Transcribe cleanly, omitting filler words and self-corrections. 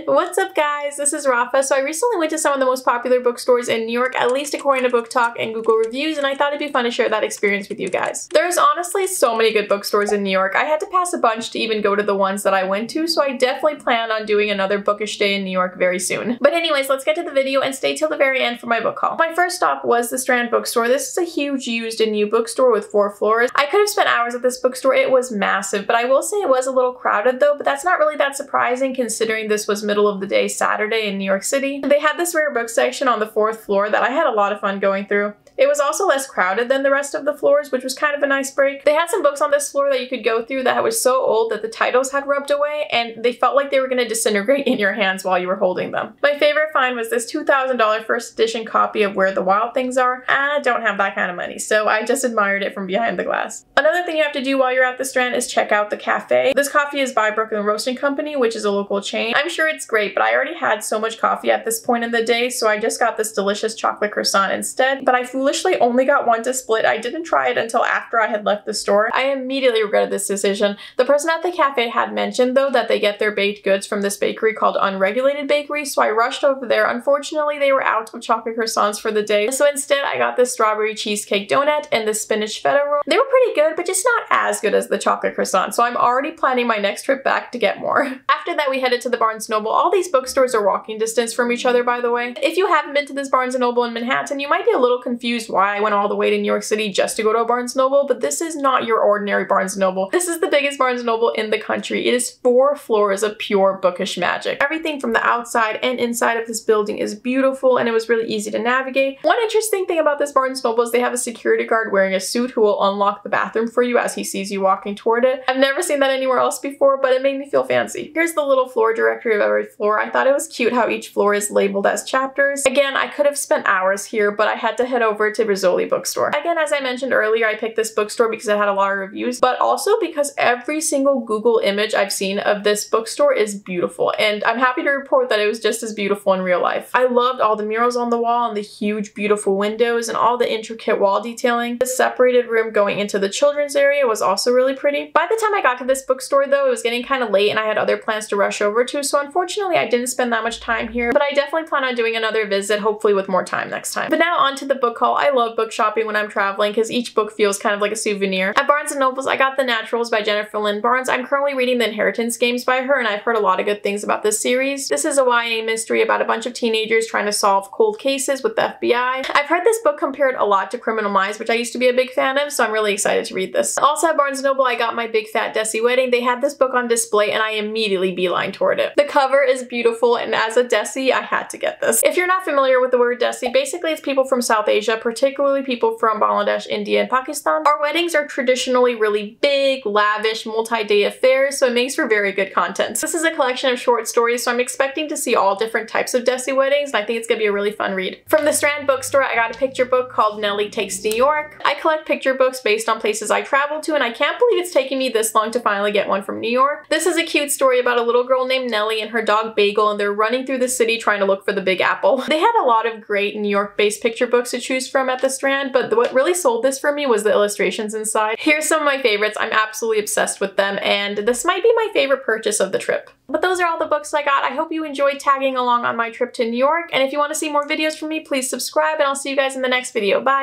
What's up guys, this is Rafa. So I recently went to some of the most popular bookstores in New York, at least according to Book Talk and Google reviews, and I thought it'd be fun to share that experience with you guys. There's honestly so many good bookstores in New York. I had to pass a bunch to even go to the ones that I went to, so I definitely plan on doing another bookish day in New York very soon. But anyways, let's get to the video and stay till the very end for my book haul. My first stop was the Strand Bookstore. This is a huge used and new bookstore with 4 floors. I could have spent hours at this bookstore. It was massive, but I will say it was a little crowded though, but that's not really that surprising considering this was middle of the day Saturday in New York City. They had this rare book section on the 4th floor that I had a lot of fun going through. It was also less crowded than the rest of the floors, which was kind of a nice break. They had some books on this floor that you could go through that was so old that the titles had rubbed away and they felt like they were going to disintegrate in your hands while you were holding them. My favorite find was this $2,000 first edition copy of Where the Wild Things Are. I don't have that kind of money, so I just admired it from behind the glass. Another thing you have to do while you're at the Strand is check out the cafe. This coffee is by Brooklyn Roasting Company, which is a local chain. I'm sure it's great, but I already had so much coffee at this point in the day, so I just got this delicious chocolate croissant instead, but I foolishly only got one to split. I didn't try it until after I had left the store. I immediately regretted this decision. The person at the cafe had mentioned though that they get their baked goods from this bakery called Unregulated Bakery, so I rushed over there. Unfortunately, they were out of chocolate croissants for the day, so instead I got this strawberry cheesecake donut and the spinach feta roll. They were pretty good, but just not as good as the chocolate croissant, so I'm already planning my next trip back to get more. After that, we headed to the Barnes & Noble. All these bookstores are walking distance from each other, by the way. If you haven't been to this Barnes & Noble in Manhattan, you might be a little confused why I went all the way to New York City just to go to a Barnes & Noble, but this is not your ordinary Barnes & Noble. This is the biggest Barnes & Noble in the country. It is 4 floors of pure bookish magic. Everything from the outside and inside of this building is beautiful, and it was really easy to navigate. One interesting thing about this Barnes & Noble is they have a security guard wearing a suit who will unlock the bathroom for you as he sees you walking toward it. I've never seen that anywhere else before, but it made me feel fancy. Here's the little floor directory of every floor. I thought it was cute how each floor is labeled as chapters. Again, I could have spent hours here, but I had to head over to Rizzoli Bookstore. Again, as I mentioned earlier, I picked this bookstore because it had a lot of reviews, but also because every single Google image I've seen of this bookstore is beautiful, and I'm happy to report that it was just as beautiful in real life. I loved all the murals on the wall and the huge, beautiful windows and all the intricate wall detailing. The separated room going into the children's area was also really pretty. By the time I got to this bookstore though, it was getting kind of late and I had other plans to rush over to, so unfortunately I didn't spend that much time here, but I definitely plan on doing another visit, hopefully with more time next time. But now on to the book haul. I love book shopping when I'm traveling because each book feels kind of like a souvenir. At Barnes & Noble's, I got The Naturals by Jennifer Lynn Barnes. I'm currently reading The Inheritance Games by her, and I've heard a lot of good things about this series. This is a YA mystery about a bunch of teenagers trying to solve cold cases with the FBI. I've heard this book compared a lot to Criminal Minds, which I used to be a big fan of, so I'm really excited to read this. Also at Barnes & Noble, I got my big fat Desi Wedding. They had this book on display, and I immediately beelined toward it. The cover is beautiful, and as a Desi, I had to get this. If you're not familiar with the word Desi, basically it's people from South Asia, particularly people from Bangladesh, India, and Pakistan. Our weddings are traditionally really big, lavish, multi-day affairs, so it makes for very good content. This is a collection of short stories, so I'm expecting to see all different types of Desi weddings, and I think it's gonna be a really fun read. From the Strand Bookstore, I got a picture book called Nelly Takes New York. I collect picture books based on places I travel to, and I can't believe it's taken me this long to finally get one from New York. This is a cute story about a little girl named Nelly and her dog Bagel, and they're running through the city trying to look for the Big Apple. They had a lot of great New York-based picture books to choose from at the Strand, but what really sold this for me was the illustrations inside. Here's some of my favorites. I'm absolutely obsessed with them, and this might be my favorite purchase of the trip. But those are all the books I got. I hope you enjoyed tagging along on my trip to New York, and if you want to see more videos from me, please subscribe, and I'll see you guys in the next video. Bye!